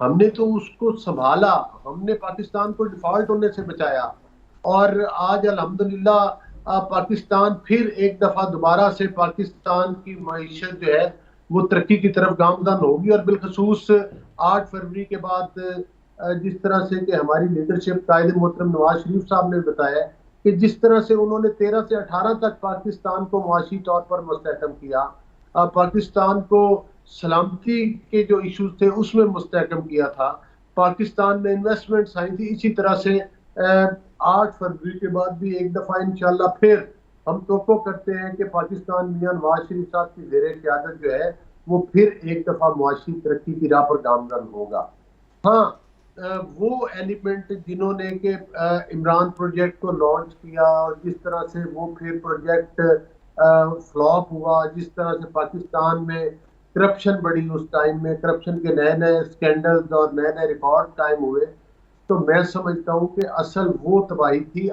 ہم نے تو اس کو سنبھالا, ہم نے پاکستان کو ڈیفالٹ ہونے سے بچایا, اور آج الحمدللہ پاکستان پھر ایک دفعہ دوبارہ سے پاکستان کی معیشت جو ہے وہ ترقی کی طرف گامزن ہوگی. اور بالخصوص 8 فروری کے بعد جس طرح سے کہ ہماری لیڈرشپ قائد محترم نواز شریف صاحب نے بتایا کہ جس طرح سے انہوں نے 13 سے 18 تک پاکستان کو معاشی طور پر مستحکم کیا, پاکستان کو سلامتی کے جو ایشوز تھے اس میں مستحکم کیا تھا, پاکستان میں انویسٹمنٹس آئی تھی, اسی طرح سے 8 فروری کے بعد بھی ایک دفعہ انشاءاللہ پھر ہم توقع کرتے ہیں کہ پاکستان میاں نواز شریف صاحب کی زیر قیادت جو ہے وہ پھر ایک دفعہ معاشی ترقی کی راہ پر گامزن ہوگا. ہاں, وہ ایلیمنٹ جنہوں نے کہ عمران پروجیکٹ کو لانچ کیا اور جس طرح سے وہ پھر پروجیکٹ فلاپ ہوا, جس طرح سے پاکستان میں کرپشن بڑی, اس ٹائم میں کرپشن کے نئے نئے اسکینڈلز اور نئے نئے ریکارڈ ٹائم ہوئے, تو میں سمجھتا ہوں کہ اصل وہ تباہی تھی.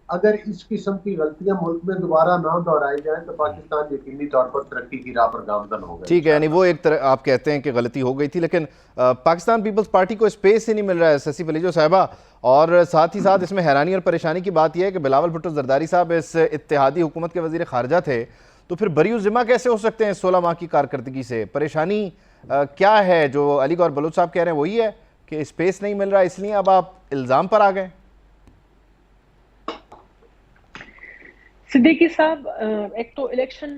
اگر اس قسم کی غلطیاں ملک میں دوبارہ نہ دہرائی جائیں تو پاکستان یقینی طور پر ترقی کی راہ پر گامزن ہوگا. ٹھیک ہے, یعنی وہ ایک طرح آپ کہتے ہیں کہ غلطی ہو گئی تھی, لیکن پاکستان پیپلز پارٹی کو اسپیس ہی نہیں مل رہا ہے سسی ولیجو صاحبہ. اور ساتھ ہی ساتھ اس میں حیرانی اور پریشانی کی بات یہ ہے کہ بلاول بھٹو زرداری صاحب اس اتحادی حکومت کے وزیر خارجہ تھے, تو پھر بری الذمہ کیسے ہو سکتے ہیں 16 ماہ کی کارکردگی سے؟ پریشانی کیا ہے؟ جو علی گور بلوچ صاحب کہہ رہے ہیں وہی ہے کہ اسپیس نہیں مل رہا اس لیے اب آپ الزام پر آ گئے؟ صدیقی صاحب, ایک تو الیکشن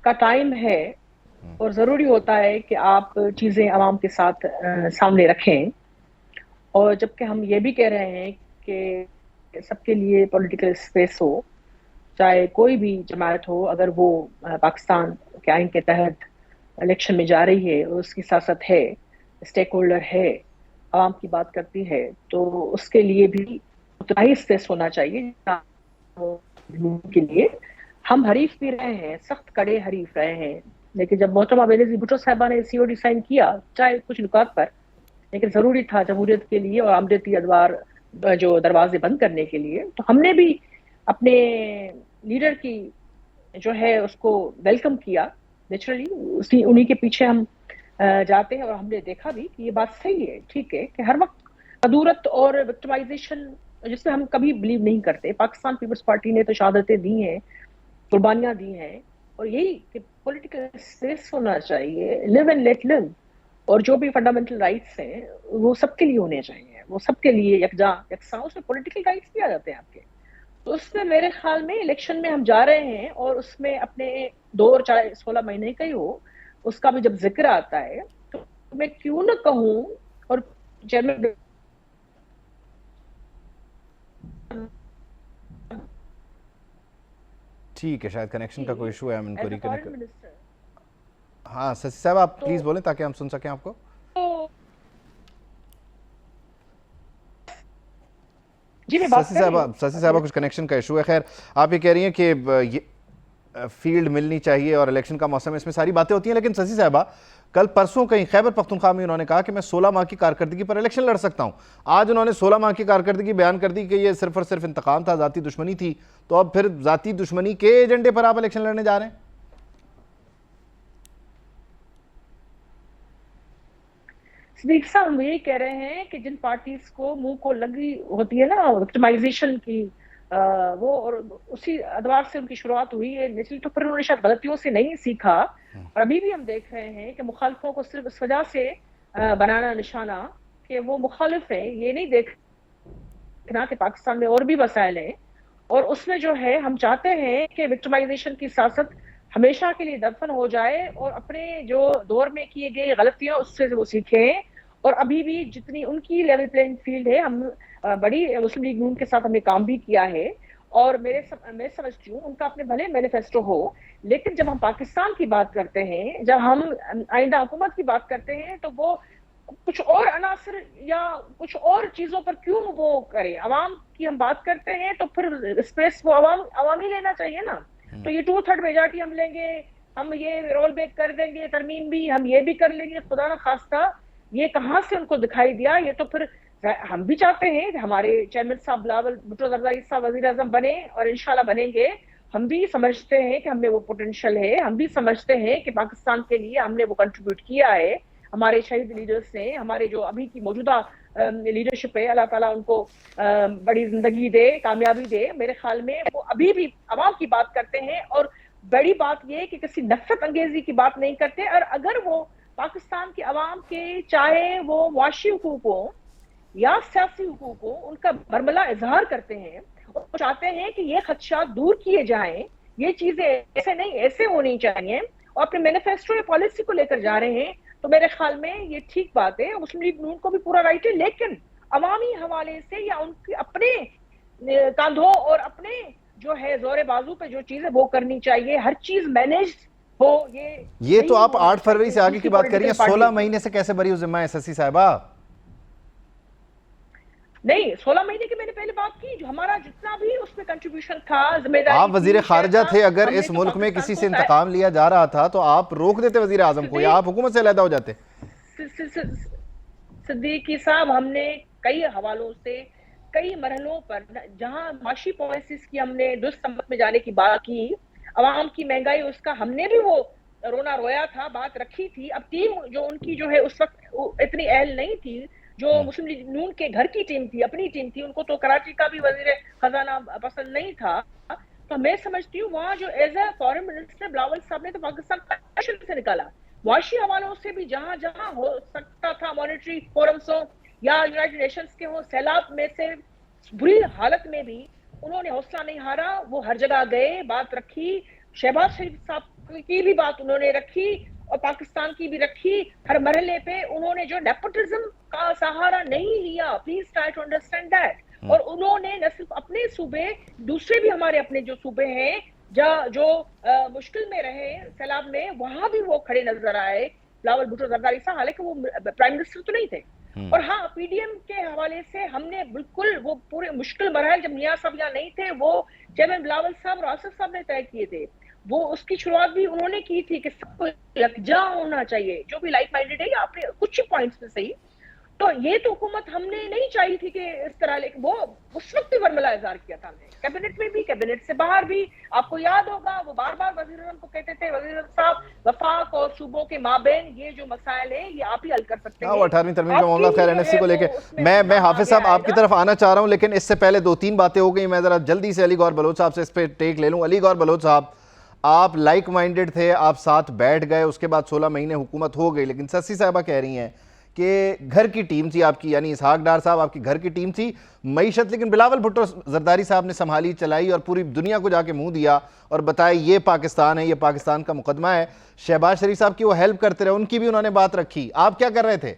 کا ٹائم ہے اور ضروری ہوتا ہے کہ آپ چیزیں عوام کے ساتھ سامنے رکھیں, اور جبکہ ہم یہ بھی کہہ رہے ہیں کہ سب کے لیے پولیٹیکل اسپیس ہو, چاہے کوئی بھی جماعت ہو, اگر وہ پاکستان کے آئین کے تحت الیکشن میں جا رہی ہے اور اس کی سیاست ہے, اسٹیک ہولڈر ہے, عوام کی بات کرتی ہے, تو اس کے لیے بھی اتنا ہی اسپیس ہونا چاہیے کے لیے. ہم حریف بھی رہے ہیں, سخت کڑے حریف رہے ہیں, لیکن جب محترمہ بینظیر بھٹو صاحبہ نے سی او ڈی سائن کیا, چاہے کچھ نکات پر, لیکن ضروری تھا جمہوریت کے لیے اور آمدتی ادوار جو دروازے بند کرنے کے لیے, تو ہم نے بھی اپنے لیڈر کی جو ہے اس کو ویلکم کیا. نیچرلی انہی کے پیچھے ہم جاتے ہیں, اور ہم نے دیکھا بھی کہ یہ بات صحیح ہے, ٹھیک ہے, کہ ہر وقت عدورت اور وکٹمائزیشن جس میں ہم کبھی بلیو نہیں کرتے. پاکستان پیپلز پارٹی نے تو شہادتیں دی ہیں, قربانیاں دی ہیں, اور یہی کہ پولیٹیکل اسپیس ہونا چاہیے, لیو اینڈ لیٹ لیو, اور جو بھی فنڈامنٹل رائٹس ہیں وہ سب کے لیے ہونے چاہیے, وہ سب کے لیے یکساں. اس میں پولیٹیکل رائٹس بھی آ جاتے ہیں آپ کے, تو اس میں میرے خیال میں الیکشن میں ہم جا رہے ہیں, اور اس میں اپنے دور چاہے 16 مہینے کا ہی ہو, اس کا بھی جب ذکر آتا ہے تو میں کیوں نہ کہوں. اور چیئرمین ٹھیک ہے, شاید کنیکشن کا کوئی ایشو ہے, ہم ان کو ریکنیکٹ. ہاں سسی صاحب آپ پلیز بولیں تاکہ ہم سن سکیں آپ کو. سسی صاحبہ کچھ کنیکشن کا ایشو ہے. خیر, آپ یہ کہہ رہی ہیں کہ فیلڈ ملنی چاہیے اور الیکشن کا موسم ہے, اس میں ساری باتیں ہوتی ہیں, لیکن سسی صاحبہ کل پرسوں کہیں خیبر پختونخوا میں انہوں نے کہا کہ میں 16 ماہ کی کارکردگی پر الیکشن لڑ سکتا ہوں. آج انہوں نے 16 ماہ کی کارکردگی بیان کر دی کہ یہ صرف اور صرف انتقام تھا, ذاتی دشمنی تھی, تو اب پھر ذاتی دشمنی کے ایجنڈے پر آپ الیکشن لڑنے جا رہے ہیں؟ صدیق صاحب, ہم یہی کہہ رہے ہیں کہ جن پارٹیز کو منہ کو لگی ہوتی ہے نا وکٹمائزیشن کی, وہ اور اسی ادوار سے ان کی شروعات ہوئی ہے, تو پھر انہوں نے شاید غلطیوں سے نہیں سیکھا. اور ابھی بھی ہم دیکھ رہے ہیں کہ مخالفوں کو صرف اس وجہ سے بنانا نشانہ کہ وہ مخالف ہیں, یہ نہیں دیکھنا کہ پاکستان میں اور بھی مسائل ہیں, اور اس میں جو ہے ہم چاہتے ہیں کہ وکٹمائزیشن کی سیاست ہمیشہ کے لیے دفن ہو جائے, اور اپنے جو دور میں کیے گئے غلطیاں اس سے وہ سیکھیں. اور ابھی بھی جتنی ان کی لیول پلینگ فیلڈ ہے, ہم بڑی مسلم لیگ نون کے ساتھ ہم نے کام بھی کیا ہے, اور میں سمجھتی ہوں ان کا اپنے بھلے مینیفیسٹو ہو, لیکن جب ہم پاکستان کی بات کرتے ہیں, جب ہم آئندہ حکومت کی بات کرتے ہیں, تو وہ کچھ اور عناصر یا کچھ اور چیزوں پر کیوں وہ کرے. عوام کی ہم بات کرتے ہیں تو پھر اسپیس وہ عوام ہی لینا چاہیے نا. تو یہ 2/3 میجارٹی ہم لیں گے, ہم یہ رول بیک کر دیں گے, ترمیم بھی ہم یہ بھی کر لیں گے, خدا نہ خواستہ یہ کہاں سے ان کو دکھائی دیا. یہ تو پھر ہم بھی چاہتے ہیں کہ ہمارے چیئرمین صاحب بلاول بھٹو زرداری صاحب وزیر اعظم بنے, اور انشاءاللہ بنیں گے. ہم بھی سمجھتے ہیں کہ ہم میں وہ پوٹینشیل ہے, ہم بھی سمجھتے ہیں کہ پاکستان کے لیے ہم نے وہ کنٹریبیوٹ کیا ہے. ہمارے شہید لیڈرز نے، ہمارے جو ابھی کی موجودہ لیڈرشپ ہے، اللہ تعالیٰ ان کو بڑی زندگی دے، کامیابی دے، میرے خیال میں وہ ابھی بھی عوام کی بات کرتے ہیں، اور بڑی بات یہ کہ کسی نفرت انگیزی کی بات نہیں کرتے. اور اگر وہ پاکستان کے عوام کے چاہے وہ معاشی حقوق ہوں یا سیاسی حقوق ہوں، ان کا برملا اظہار کرتے ہیں اور چاہتے ہیں کہ یہ خدشات دور کیے جائیں، یہ چیزیں ایسے نہیں ایسے ہونی چاہیے، اور اپنے مینیفیسٹو یا پالیسی کو لے کر جا رہے ہیں، تو میرے خیال میں یہ ٹھیک بات ہے. مسلم لیگ نون کو بھی پورا رائٹ ہے، لیکن عوامی حوالے سے یا ان کے اپنے کاندھوں اور اپنے جو ہے زور بازو پہ جو چیزیں وہ کرنی چاہیے، ہر چیز مینیج ہو. یہ تو آپ 8 فروری سے آگے کی بات کر رہی ہیں، 16 مہینے سے کیسے بری ذمہ ہے سسی صاحبہ؟ نہیں، 16 مہینے کی میں نے پہلے بات کی، جو ہمارا جتنا بھی اس میں کنٹریبیوشن تھا، ذمہ داری. آپ وزیر خارجہ تھے، اگر اس ملک میں کسی سے انتقام لیا جا رہا تھا تو آپ روک دیتے وزیر اعظم کو، یا آپ حکومت سے علیحدہ ہو جاتے؟ صدیقی صاحب، ہم نے کئی حوالوں سے کئی مرحلوں پر جہاں معاشی پالیسیز کی ہم نے درست سمت میں جانے کی بات کی، عوام کی مہنگائی اس کا ہم نے بھی وہ رونا رویا تھا، بات رکھی تھی. اب ٹیم جو ان کی جو ہے اس وقت اتنی اہل نہیں تھی، جو مسلم لیگ نون کے گھر کی ٹیم تھی، اپنی ٹیم تھی، ان کو تو کراچی کا بھی وزیر خزانہ پسند نہیں تھا. تو میں سمجھتی ہوں وہاں جو as a foreign minister Bilawal صاحب نے تو پاکستان سے نکالا، معاشی حوالوں سے بھی جہاں جہاں ہو سکتا تھا، مانیٹری فورمز ہوں یا یونائٹڈ نیشنز کے ہوں، سیلاب میں سے بری حالت میں بھی انہوں نے حوصلہ نہیں ہارا، وہ ہر جگہ گئے، بات رکھی. شہباز شریف صاحب کی بھی بات انہوں نے رکھی اور پاکستان کی بھی رکھی. ہر مرحلے پہ انہوں نے جو نیپوٹزم کا سہارا نہیں لیا، please try to understand that. اور انہوں نے نہ صرف اپنے صوبے، دوسرے بھی ہمارے اپنے جو صوبے ہیں جو مشکل میں رہے سیلاب میں، وہاں بھی وہ کھڑے نظر آئے، بلاول بھٹو زرداری صاحب، حالانکہ وہ پرائم منسٹر تو نہیں تھے. اور ہاں، پی ڈی ایم کے حوالے سے ہم نے بالکل وہ پورے مشکل مراحل جب نیاز صاحب یہاں نہیں تھے، وہ چیئرمین بلاول صاحب اور آصف صاحب نے طے کیے تھے. وہ اس کی شروعات بھی انہوں نے کی تھی کہ سب کو یکجا ہونا چاہیے، جو بھی لائک مائنڈیڈ ہے، یا اپنے کچھ پوائنٹس میں صحیح. تو یہ تو حکومت ہم نے نہیں چاہی تھی کہ اس طرح، لیکن وہ اس وقت بھی برملا اظہار کیا تھا ہم نے، کیبنٹ میں بھی، کیبنٹ سے باہر بھی. آپ کو یاد ہوگا وہ بار بار وزیر اعظم کو کہتے تھے، وزیر اعظم صاحب، وفاق اور صوبوں کے مابین یہ جو مسائل ہیں یہ آپ ہی حل کر سکتے ہیں. 18ویں ترمیم کا معاملہ خیر NSC کو لے کے میں حافظ صاحب آپ کی طرف آنا چاہ رہا ہوں، لیکن اس سے پہلے 2-3 باتیں ہو گئی. میں ذرا جلدی سے علی گور بلوچ صاحب سے اس پہ ٹیک لے لوں. علی گور بلوچ صاحب، آپ لائک مائنڈڈ تھے، آپ ساتھ بیٹھ گئے، اس کے بعد 16 مہینے حکومت ہو گئی، لیکن سسی صاحبہ کہہ رہی ہیں کہ گھر کی ٹیم تھی آپ کی، یعنی اسحاق ڈار صاحب آپ کی گھر کی ٹیم تھی، معیشت لیکن بلاول بھٹو زرداری صاحب نے سنبھالی، چلائی اور پوری دنیا کو جا کے منہ دیا اور بتایا یہ پاکستان ہے، یہ پاکستان کا مقدمہ ہے. شہباز شریف صاحب کی وہ ہیلپ کرتے رہے، ان کی بھی انہوں نے بات رکھی. آپ کیا کر رہے تھے؟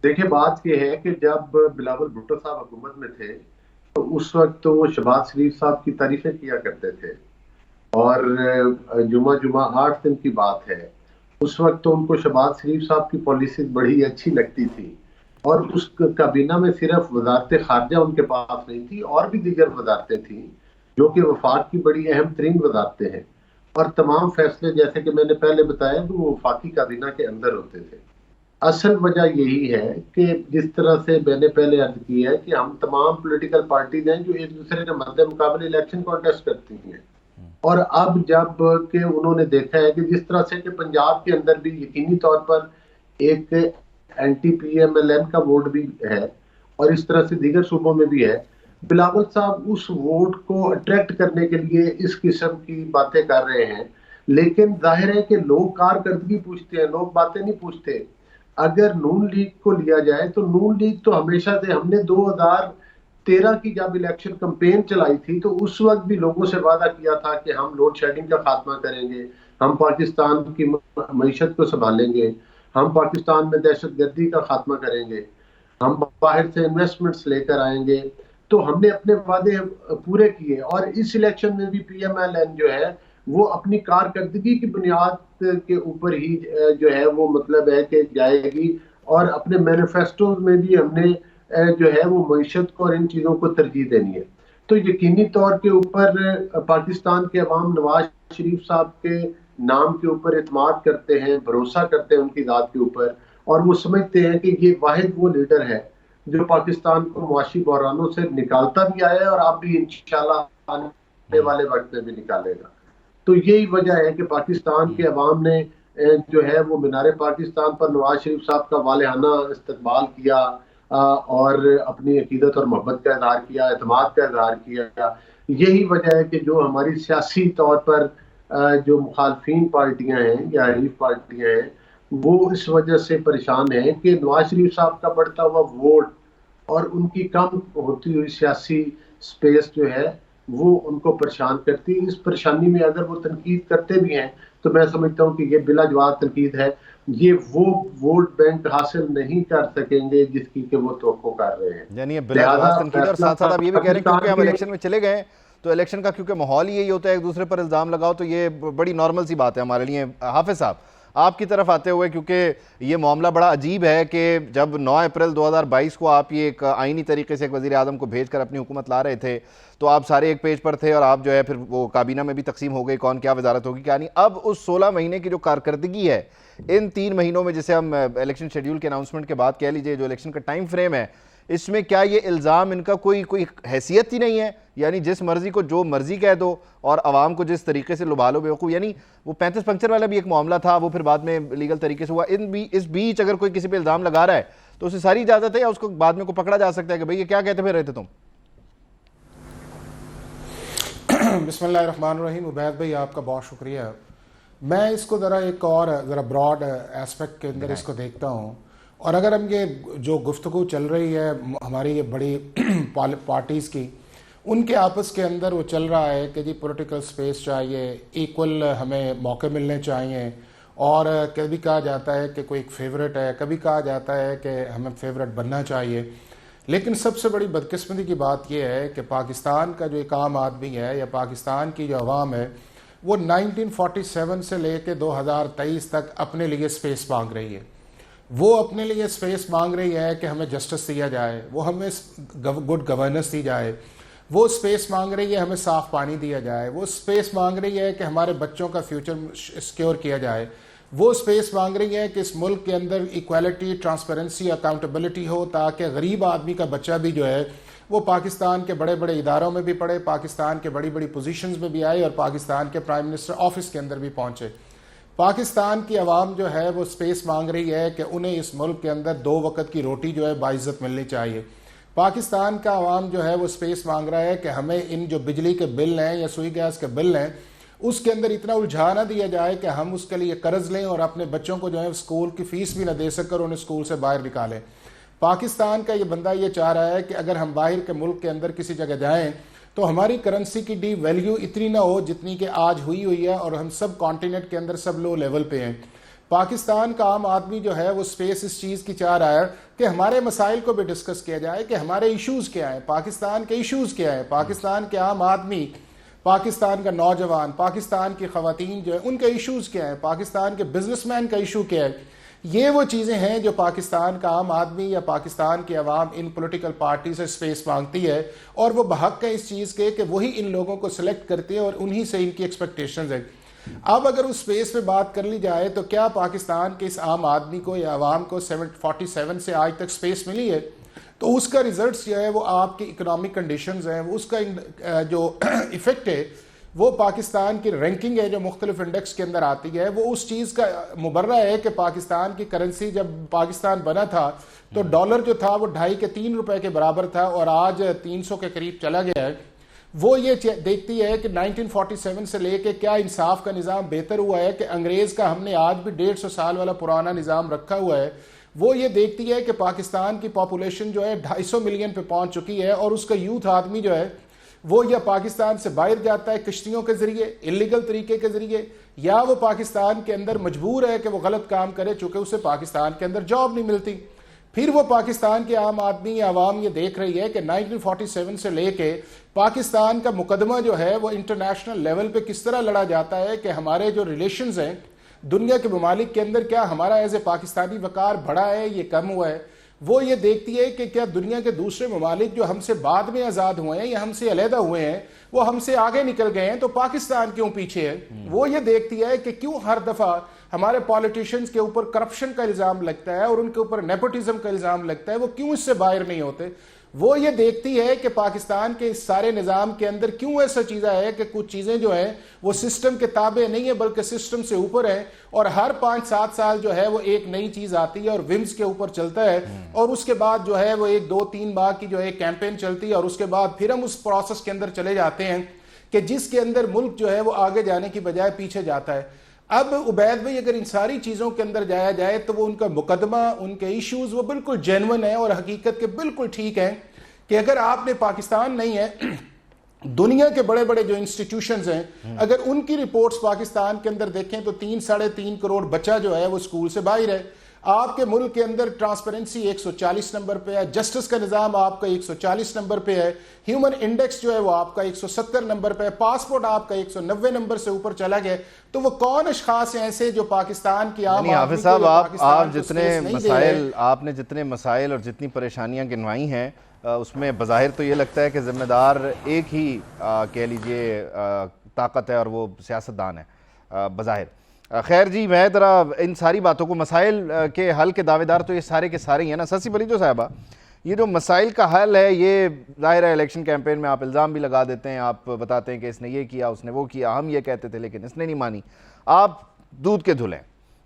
دیکھیں، بات یہ ہے کہ جب بلاول بھٹو صاحب حکومت میں تھے تو اس وقت تو وہ شہباز شریف صاحب کی تعریفیں کیا کرتے تھے، اور جمعہ 8 دن کی بات ہے، اس وقت تو ان کو شہباز شریف صاحب کی پالیسیز بڑی اچھی لگتی تھی. اور اس کابینہ میں صرف وزارت خارجہ ان کے پاس نہیں تھی، اور بھی دیگر وزارتیں تھیں جو کہ وفاق کی بڑی اہم ترین وزارتیں ہیں، اور تمام فیصلے جیسے کہ میں نے پہلے بتایا کہ وہ وفاقی کابینہ کے اندر ہوتے تھے. اصل وجہ یہی ہے کہ جس طرح سے میں نے پہلے عرض کی ہے کہ ہم تمام پولیٹیکل پارٹیز ہیں جو ایک دوسرے کے مد مقابل الیکشن کانٹیسٹ کرتی ہیں. اور اب جب کہ انہوں نے دیکھا ہے کہ جس طرح سے کہ پنجاب کے اندر بھی یقینی طور پر ایک anti P M L N کا ووٹ بھی ہے، اور اس طرح سے دیگر صوبوں میں بھی ہے، بلاول صاحب اس ووٹ کو اٹریکٹ کرنے کے لیے اس قسم کی باتیں کر رہے ہیں. لیکن ظاہر ہے کہ لوگ کارکردگی پوچھتے ہیں، لوگ باتیں نہیں پوچھتے. اگر نون لیگ کو لیا جائے تو نون لیگ تو ہمیشہ سے، ہم نے 2013 کی جب الیکشن کمپین چلائی تھی تو اس وقت بھی لوگوں سے وعدہ کیا تھا کہ ہم لوڈ شیڈنگ کا خاتمہ کریں گے، ہم پاکستان کی معیشت کو سنبھالیں گے، ہم پاکستان میں دہشت گردی کا خاتمہ کریں گے، ہم باہر سے انویسٹمنٹس لے کر آئیں گے. تو ہم نے اپنے وعدے پورے کیے، اور اس الیکشن میں بھی پی ایم ایل این جو ہے وہ اپنی کارکردگی کی بنیاد کے اوپر ہی جو ہے وہ مطلب ہے کہ جائے گی. اور اپنے مینیفیسٹو میں بھی ہم نے جو ہے وہ معیشت کو اور ان چیزوں کو ترجیح دینی ہے. تو یقینی طور کے اوپر پاکستان کے عوام نواز شریف صاحب کے نام کے اوپر اعتماد کرتے ہیں، بھروسہ کرتے ہیں ان کی ذات کے اوپر، اور وہ سمجھتے ہیں کہ یہ واحد وہ لیڈر ہے جو پاکستان کو معاشی بحرانوں سے نکالتا بھی آیا ہے اور اب بھی انشاءاللہ آنے والے وقت میں بھی نکالے گا. تو یہی وجہ ہے کہ پاکستان کے عوام نے جو ہے وہ مینار پاکستان پر نواز شریف صاحب کا والہانہ استقبال کیا اور اپنی عقیدت اور محبت کا اظہار کیا، اعتماد کا اظہار کیا. یہی وجہ ہے کہ جو ہماری سیاسی طور پر جو مخالفین پارٹیاں ہیں یا حریف پارٹیاں ہیں وہ اس وجہ سے پریشان ہیں کہ نواز شریف صاحب کا بڑھتا ہوا ووٹ اور ان کی کم ہوتی ہوئی سیاسی سپیس جو ہے وہ ان کو پریشان کرتی. اس پریشانی میں اگر وہ تنقید کرتے بھی ہیں تو میں سمجھتا ہوں کہ یہ بلا جواب تنقید ہے. یہ وہ ووٹ بینک حاصل نہیں کر سکیں گے جس کی کہ وہ توقع کر رہے ہیں. یعنی یہ بلا جواز تنقید، اور ساتھ ساتھ آپ یہ بھی کہہ رہے ہیں کیونکہ ہم الیکشن میں چلے گئے ہیں تو الیکشن کا کیونکہ ماحول ہی یہی ہوتا ہے ایک دوسرے پر الزام لگاؤ، تو یہ بڑی نارمل سی بات ہے ہمارے لیے. حافظ صاحب آپ کی طرف آتے ہوئے، کیونکہ یہ معاملہ بڑا عجیب ہے کہ جب 9 اپریل 2022 کو آپ یہ ایک آئینی طریقے سے ایک وزیر اعظم کو بھیج کر اپنی حکومت لا رہے تھے تو آپ سارے ایک پیج پر تھے اور آپ جو ہے پھر وہ کابینہ میں بھی تقسیم ہو گئی کون کیا وزارت ہوگی کیا نہیں. اب اس 16 مہینے کی جو کارکردگی ہے ان 3 مہینوں میں، جسے ہم الیکشن شیڈیول کے اناؤنسمنٹ کے بعد کہہ لیجئے جو الیکشن کا ٹائم فریم ہے، اس میں کیا یہ الزام ان کا کوئی حیثیت ہی نہیں ہے؟ یعنی جس مرضی کو جو مرضی کہہ دو اور عوام کو جس طریقے سے لبھا لو بیوقوف. یعنی وہ 35 پنکچر والا بھی ایک معاملہ تھا، وہ پھر بعد میں لیگل طریقے سے ہوا. اس بیچ اگر کوئی کسی پہ الزام لگا رہا ہے تو اسے ساری اجازت ہے یا اس کو بعد میں کو پکڑا جا سکتا ہے کہ بھئی یہ کیا کہتے پھر رہے تھے تم؟ بسم اللہ الرحمن الرحیم. عبید بھائی آپ کا بہت شکریہ. میں اس کو ایک اور براڈ ایسپیکٹ کے اندر اس کو دیکھتا ہوں، اور اگر ہم یہ جو گفتگو چل رہی ہے ہماری یہ بڑی پارٹیز کی، ان کے آپس کے اندر وہ چل رہا ہے کہ جی پولیٹیکل سپیس چاہیے، ایکول ہمیں موقع ملنے چاہیے، اور کبھی کہا جاتا ہے کہ کوئی ایک فیورٹ ہے، کبھی کہا جاتا ہے کہ ہمیں فیورٹ بننا چاہیے. لیکن سب سے بڑی بدقسمتی کی بات یہ ہے کہ پاکستان کا جو ایک عام آدمی ہے یا پاکستان کی جو عوام ہے وہ 1947 سے لے کے 2023 تک اپنے لیے سپیس مانگ رہی ہے. وہ اپنے لیے سپیس مانگ رہی ہے کہ ہمیں جسٹس دیا جائے، وہ ہمیں گڈ گورننس دی جائے، وہ سپیس مانگ رہی ہے ہمیں صاف پانی دیا جائے، وہ سپیس مانگ رہی ہے کہ ہمارے بچوں کا فیوچر سیکیور کیا جائے، وہ سپیس مانگ رہی ہے کہ اس ملک کے اندر ایکویلٹی، ٹرانسپیرنسی، اکاؤنٹیبلٹی ہو تاکہ غریب آدمی کا بچہ بھی جو ہے وہ پاکستان کے بڑے بڑے اداروں میں بھی پڑھے، پاکستان کے بڑی بڑی پوزیشنز میں بھی آئے اور پاکستان کے پرائم منسٹر آفس کے اندر بھی پہنچے. پاکستان کی عوام جو ہے وہ سپیس مانگ رہی ہے کہ انہیں اس ملک کے اندر 2 وقت کی روٹی جو ہے باعزت ملنی چاہیے. پاکستان کا عوام جو ہے وہ سپیس مانگ رہا ہے کہ ہمیں ان جو بجلی کے بل ہیں یا سوئی گیس کے بل ہیں اس کے اندر اتنا الجھا نہ دیا جائے کہ ہم اس کے لیے قرض لیں اور اپنے بچوں کو جو ہے اسکول کی فیس بھی نہ دے سکر انہیں اسکول سے باہر نکالیں. پاکستان کا یہ بندہ یہ چاہ رہا ہے کہ اگر ہم باہر کے ملک کے اندر کسی جگہ جائیں تو ہماری کرنسی کی ڈی ویلیو اتنی نہ ہو جتنی کہ آج ہوئی ہے، اور ہم سب کانٹیننٹ کے اندر سب لو لیول پہ ہیں. پاکستان کا عام آدمی جو ہے وہ سپیس اس چیز کی چاہ رہا ہے کہ ہمارے مسائل کو بھی ڈسکس کیا جائے کہ ہمارے ایشوز کیا ہیں، پاکستان کے ایشوز کیا ہیں، پاکستان کے عام آدمی، پاکستان کا نوجوان، پاکستان کی خواتین جو ہے ان کے ایشوز کیا ہیں، پاکستان کے بزنس مین کا ایشو کیا ہے. یہ وہ چیزیں ہیں جو پاکستان کا عام آدمی یا پاکستان کی عوام ان پولیٹیکل پارٹی سے سپیس مانگتی ہے، اور وہ بحق ہے اس چیز کے کہ وہی ان لوگوں کو سلیکٹ کرتے ہیں اور انہی سے ان کی ایکسپیکٹیشنز ہیں. اب اگر اس سپیس پہ بات کر لی جائے تو کیا پاکستان کے اس عام آدمی کو یا عوام کو 47 سے آج تک سپیس ملی ہے؟ تو اس کا ریزلٹس جو ہے وہ آپ کی اکنامک کنڈیشنز ہیں، اس کا جو ایفیکٹ ہے وہ پاکستان کی رینکنگ ہے جو مختلف انڈیکس کے اندر آتی ہے، وہ اس چیز کا مبرہ ہے کہ پاکستان کی کرنسی جب پاکستان بنا تھا تو ڈالر جو تھا وہ 2.5 کے 3 روپے کے برابر تھا اور آج 300 کے قریب چلا گیا ہے. وہ یہ دیکھتی ہے کہ 1947 سے لے کے کیا انصاف کا نظام بہتر ہوا ہے کہ انگریز کا ہم نے آج بھی 150 سال والا پرانا نظام رکھا ہوا ہے. وہ یہ دیکھتی ہے کہ پاکستان کی پاپولیشن جو ہے 250 ملین پہ پہنچ چکی ہے اور اس کا یوتھ آدمی جو ہے وہ یا پاکستان سے باہر جاتا ہے کشتیوں کے ذریعے، انلیگل طریقے کے ذریعے، یا وہ پاکستان کے اندر مجبور ہے کہ وہ غلط کام کرے چونکہ اسے پاکستان کے اندر جاب نہیں ملتی. پھر وہ پاکستان کے عام آدمی یا عوام یہ دیکھ رہی ہے کہ 1947 سے لے کے پاکستان کا مقدمہ جو ہے وہ انٹرنیشنل لیول پہ کس طرح لڑا جاتا ہے کہ ہمارے جو ریلیشنز ہیں دنیا کے ممالک کے اندر کیا ہمارا ایز اے پاکستانی وقار بڑھا ہے، یہ کم ہوا ہے. وہ یہ دیکھتی ہے کہ کیا دنیا کے دوسرے ممالک جو ہم سے بعد میں آزاد ہوئے ہیں یا ہم سے علیحدہ ہوئے ہیں وہ ہم سے آگے نکل گئے ہیں تو پاکستان کیوں پیچھے ہے. وہ یہ دیکھتی ہے کہ کیوں ہر دفعہ ہمارے پالیٹیشنز کے اوپر کرپشن کا الزام لگتا ہے اور ان کے اوپر نیپوٹزم کا الزام لگتا ہے، وہ کیوں اس سے باہر نہیں ہوتے. وہ یہ دیکھتی ہے کہ پاکستان کے اس سارے نظام کے اندر کیوں ایسا چیزیں ہے کہ کچھ چیزیں جو ہیں وہ سسٹم کے تابع نہیں ہے بلکہ سسٹم سے اوپر ہے، اور ہر 5-7 سال جو ہے وہ ایک نئی چیز آتی ہے اور ومز کے اوپر چلتا ہے، اور اس کے بعد جو ہے وہ 1-2-3 ماہ کی جو ہے کیمپین چلتی ہے، اور اس کے بعد پھر ہم اس پروسیس کے اندر چلے جاتے ہیں کہ جس کے اندر ملک جو ہے وہ آگے جانے کی بجائے پیچھے جاتا ہے۔ اب عبید بھائی اگر ان ساری چیزوں کے اندر جایا جائے تو وہ ان کا مقدمہ، ان کے ایشوز وہ بالکل جینون ہیں اور حقیقت کے بالکل ٹھیک ہیں کہ اگر آپ نے پاکستان نہیں ہے، دنیا کے بڑے بڑے جو انسٹیٹیوشنز ہیں اگر ان کی رپورٹس پاکستان کے اندر دیکھیں تو 3-3.5 کروڑ بچہ جو ہے وہ اسکول سے باہر ہے۔ آپ کے ملک کے اندر ٹرانسپیرنسی 140 نمبر پہ ہے، جسٹس کا نظام آپ کا 140 نمبر پہ ہے، ہیومن انڈیکس جو ہے وہ آپ کا 170 نمبر پہ ہے، پاسپورٹ آپ کا 190 نمبر سے اوپر چلا گیا۔ تو وہ کون اشخاص ہیں ایسے جو پاکستان کی عام یعنی آدمی حافظ صاحب آپ کو جتنے space نہیں دے رہے؟ مسائل آپ نے جتنے مسائل اور جتنی پریشانیاں گنوائی ہیں اس میں بظاہر تو یہ لگتا ہے کہ ذمہ دار ایک ہی کہہ لیجئے طاقت ہے اور وہ سیاستدان ہے بظاہر۔ خیر جی، میں ذرا ان ساری باتوں کو، مسائل کے حل کے دعوے دار تو یہ سارے کے سارے ہی ہیں نا سسی بلیجو صاحبہ، یہ جو مسائل کا حل ہے یہ ظاہر ہے الیکشن کیمپین میں آپ الزام بھی لگا دیتے ہیں، آپ بتاتے ہیں کہ اس نے یہ کیا، اس نے وہ کیا، ہم یہ کہتے تھے لیکن اس نے نہیں مانی۔ آپ دودھ کے دھلیں،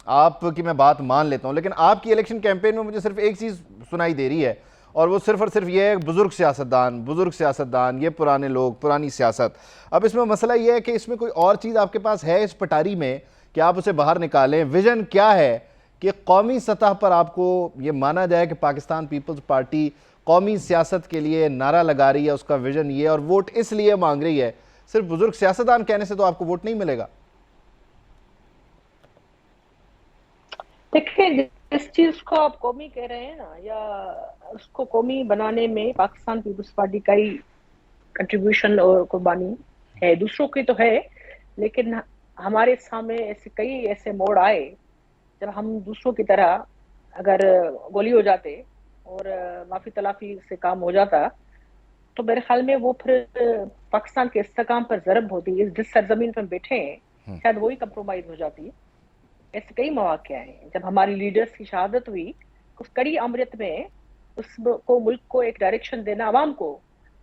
آپ کی میں بات مان لیتا ہوں، لیکن آپ کی الیکشن کیمپین میں مجھے صرف ایک چیز سنائی دے رہی ہے، اور وہ صرف اور صرف یہ ہے بزرگ سیاستدان، یہ پرانے لوگ، پرانی سیاست۔ اب اس میں مسئلہ یہ ہے کہ اس میں کوئی اور چیز آپ کے پاس ہے اس پٹاری میں کہ آپ اسے باہر نکالیں؟ ویژن کیا ہے کہ قومی سطح پر آپ کو یہ مانا جائے کہ پاکستان پیپلز پارٹی قومی سیاست کے لیے نعرہ لگا رہی ہے، اس کا ویژن یہ، اور ووٹ اس لیے مانگ رہی ہے؟ صرف بزرگ سیاستدان کہنے سے تو آپ کو ووٹ نہیں ملے گا۔ دیکھیں، جس چیز کو آپ قومی کہہ رہے ہیں نا، یا اس کو قومی بنانے میں پاکستان پیپلز پارٹی کا ہی کنٹریبیوشن اور قربانی ہے، دوسروں کی تو ہے، لیکن ہمارے سامنے کئی ایسے موڑ آئے جب ہم دوسروں کی طرح اگر گولی ہو جاتے اور معافی تلافی سے کام ہو جاتا تو میرے خیال میں وہ پھر پاکستان کے استحکام پر ضرب ہوتی ہے۔ جس سرزمین پر ہم بیٹھے ہیں شاید وہی کمپرومائز ہو جاتی۔ ایسے کئی مواقع ہیں جب ہماری لیڈرز کی شہادت ہوئی، اس کڑی امرت میں اس کو ملک کو ایک ڈائریکشن دینا، عوام کو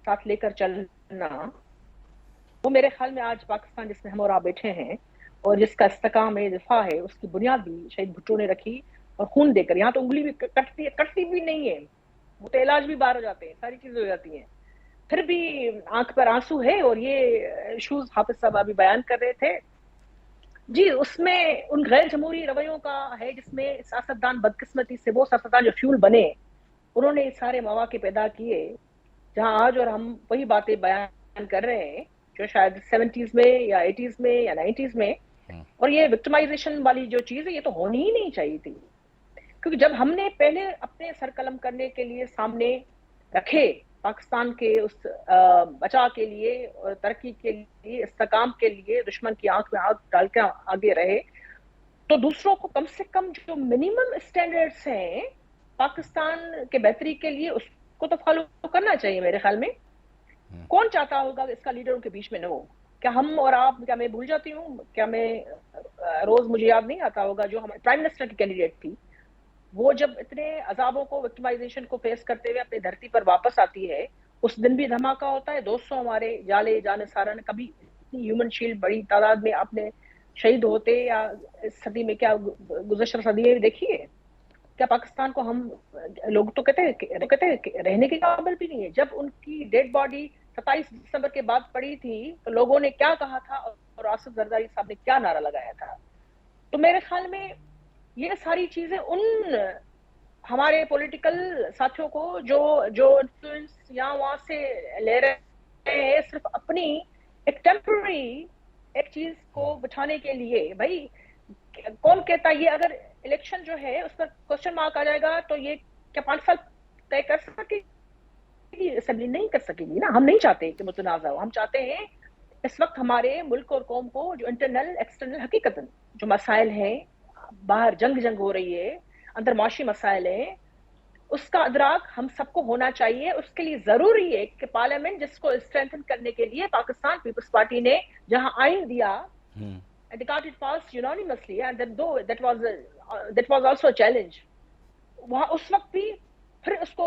ساتھ لے کر چلنا، وہ میرے خیال میں آج پاکستان جس میں ہم اور آپ بیٹھے ہیں اور جس کا استحکام ہے، دفاع ہے، اس کی بنیاد بھی شہید بھٹو نے رکھی، اور خون دے کر۔ یہاں تو انگلی بھی کٹتی بھی نہیں ہے، وہ تو علاج بھی باہر ہو جاتے ہیں، ساری چیزیں ہو جاتی ہیں، پھر بھی آنکھ پر آنسو ہے۔ اور یہ ایشوز حافظ صاحب ابھی بیان کر رہے تھے جی، اس میں ان غیر جمہوری رویوں کا ہے جس میں سیاستدان بدقسمتی سے، وہ سیاستدان جو فیول بنے، انہوں نے سارے مواقع پیدا کیے جہاں آج اور ہم وہی باتیں بیان کر رہے ہیں جو شاید 70s میں یا 80s میں یا 90s میں۔ اور یہ وکٹمائزیشن والی جو چیز ہے یہ تو ہونی ہی نہیں چاہیے تھی، کیونکہ جب ہم نے پہلے اپنے سر قلم کرنے کے لیے سامنے رکھے، پاکستان کے اس بچاء کے لیے اور ترقی کے لیے، استحکام کے لیے دشمن کی آنکھ میں آنکھ ڈال کے آگے رہے، تو دوسروں کو کم سے کم جو منیمم اسٹینڈرڈز ہیں پاکستان کے بہتری کے لیے اس کو تو فالو کرنا چاہیے۔ میرے خیال میں کون چاہتا ہوگا کہ اس کا لیڈر ان کے بیچ میں نہ ہو؟ کیا ہم اور آپ، کیا میں بھول جاتی ہوں، کیا میں روز مجھے یاد نہیں آتا ہوگا جو ہمارے پرائم منسٹر کی کینڈیڈیٹ تھی، وہ جب اتنے عذابوں کو، وکٹمائزیشن کو فیس کرتے ہوئے اپنی دھرتی پر واپس آتی ہے، اس دن بھی دھماکہ ہوتا ہے، 200 ہمارے جالے جان سارا نے کبھی اتنی ہیومن شیلڈ بڑی تعداد میں اپنے شہید ہوتے، یا اس صدی میں کیا گزشتہ صدی دیکھیے، کیا پاکستان کو ہم لوگ تو کہتے ہیں رہنے کے قابل بھی نہیں ہے۔ جب ان کی ڈیڈ باڈی 27 دسمبر کے بعد پڑی تھی تو لوگوں نے کیا کہا تھا اور آصف زرداری صاحب نے کیا نعرہ لگایا تھا۔ تو میرے خیال میں یہ ساری چیزیں ان ہمارے پولیٹیکل ساتھیوں کو جو انفلوئنس یہاں وہاں سے لے رہے ہیں صرف اپنی ایک ٹیمپرری ایک چیز کو بٹھانے کے لیے، بھائی کون کہتا ہے یہ اگر الیکشن جو ہے اس پر کوشچن مارک آ جائے گا تو یہ کیا 5 سال طے کر سکے گی اسمبلی؟ نہیں کر سکے گی نا۔ ہم نہیں چاہتے کہ متنازع ہو، ہم چاہتے ہیں اس وقت ہمارے ملک اور قوم کو جو انٹرنل ایکسٹرنل حقیقتاً جو مسائل ہیں، باہر جنگ ہو رہی ہے، اندر معاشی مسائل ہیں، اس کا ادراک ہم سب کو ہونا چاہیے۔ اس کے لیے ضروری ہے کہ پارلیمنٹ جس کو اسٹرینتھن کرنے کے لیے پاکستان پیپلز پارٹی نے جہاں آئین دیا and they got it passed unanimously, and then though that was also a challenge، وہاں اس وقت بھی پھر اس کو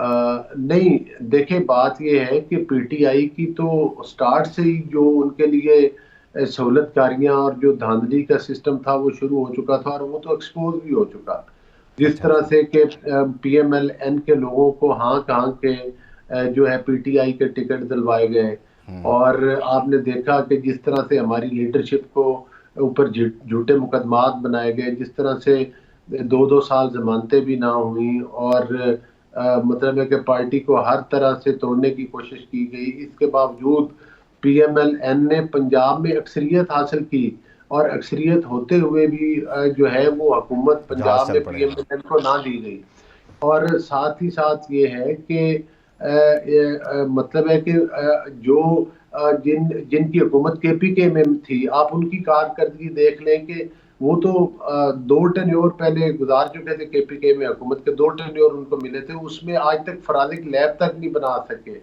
نہیں دیکھیں، بات یہ ہے کہ پی ٹی آئی کی تو سٹارٹ سے ہی جو ان کے لیے سہولت کاریاں اور جو دھاندلی کا سسٹم تھا وہ شروع ہو چکا تھا، اور وہ تو ایکسپوز بھی ہو چکا، جس طرح سے کہ پی ایم ایل این کے لوگوں کو ہاں کے جو ہے پی ٹی آئی کے ٹکٹ دلوائے گئے، اور آپ نے دیکھا کہ جس طرح سے ہماری لیڈرشپ کو اوپر جھوٹے مقدمات بنائے گئے، جس طرح سے 2 سال ضمانتیں بھی نہ ہوئیں، اور مطلب ہے کہ پارٹی کو ہر طرح سے توڑنے کی کوشش کی گئی، اس کے باوجود پی ایم ایل این نے پنجاب میں اکثریت حاصل کی، اور اکثریت ہوتے ہوئے بھی جو ہے وہ حکومت پنجاب میں پی ایم ایل این کو نہ دی گئی۔ اور ساتھ ہی ساتھ یہ ہے کہ مطلب ہے کہ جو جن کی حکومت کے پی کے میں تھی، آپ ان کی کارکردگی دیکھ لیں کہ وہ تو 2 ٹینیور پہلے گزار چکے تھے کے پی کے میں، حکومت کے 2 ٹینیور ان کو ملے تھے، اس میں آج تک فرالک لیب تک نہیں بنا سکے،